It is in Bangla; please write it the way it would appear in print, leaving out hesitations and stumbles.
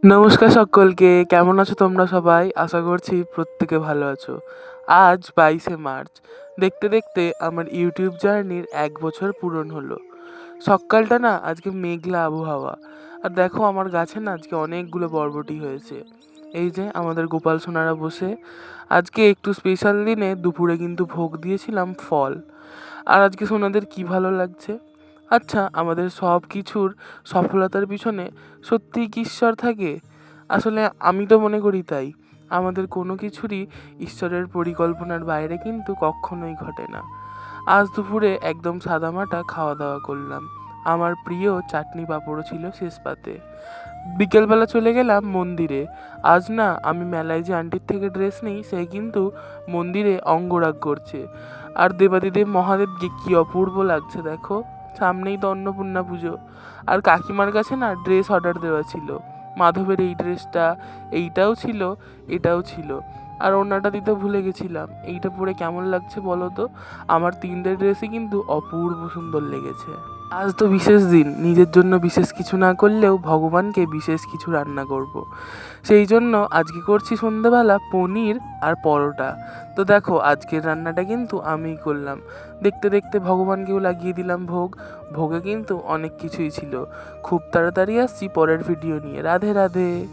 নমস্কার সকলকে, কেমন আছো তোমরা সবাই? আশা করছি প্রত্যেকে ভালো আছো। আজ 22শে মার্চ। দেখতে দেখতে আমার ইউটিউব জার্নির 1 বছর পূরণ হলো। সকালটা না আজকে মেঘলা আবহাওয়া। আর দেখো আমার গাছে না আজকে অনেকগুলো বরবটি হয়েছে। এই যে আমাদের গোপাল সোনারা বসে। আজকে একটু স্পেশাল দিনে দুপুরে কিন্তু ভোগ দিয়েছিলাম ফল। আর আজকে সোনাদের কি ভালো লাগছে। আচ্ছা, আমাদের সব কিছুর সফলতার পিছনে সত্যিই কি ঈশ্বর থাকে? আসলে আমি তো মনে করি তাই। আমাদের কোনো কিছুরই ঈশ্বরের পরিকল্পনার বাইরে কিন্তু কখনোই ঘটে না। আজ দুপুরে একদম সাদামাটা খাওয়া-দাওয়া করলাম। আমার প্রিয় চাটনি পাঁপড়ও ছিল শেষ পাতে। বিকেলবেলা চলে গেলাম মন্দিরে। আজ না আমি মেলায় যে আন্টির থেকে ড্রেস নিই সে কিন্তু মন্দিরে অঙ্গরাগ করছে। আর দেবাদিদেব মহাদেবকে কি অপূর্ব লাগছে দেখো। সামনেই তো অন্নপূর্ণা পুজো। আর কাকিমার কাছে না ড্রেস অর্ডার দেওয়া ছিল। মাধবের এই ড্রেসটা, এইটাও ছিল, এটাও ছিল। আর ওড়নাটা দিতে ভুলে গেছিলাম। এইটা পরে কেমন লাগছে বলো তো? আমার 3টে ড্রেসই কিন্তু অপূর্ব সুন্দর লেগেছে। আজ তো বিশেষ দিন, নিজের জন্য বিশেষ কিছু না করলেও ভগবানকে বিশেষ কিছু রান্না করব। সেই জন্য আজকে করছি সন্ধ্যেবেলা পনির আর পরোটা। তো দেখো আজকের রান্নাটা কিন্তু আমিই করলাম। দেখতে দেখতে ভগবানকেও লাগিয়ে দিলাম ভোগ। ভোগে কিন্তু অনেক কিছুই ছিল। খুব তাড়াতাড়ি আসছি পরের ভিডিও নিয়ে। রাধে রাধে।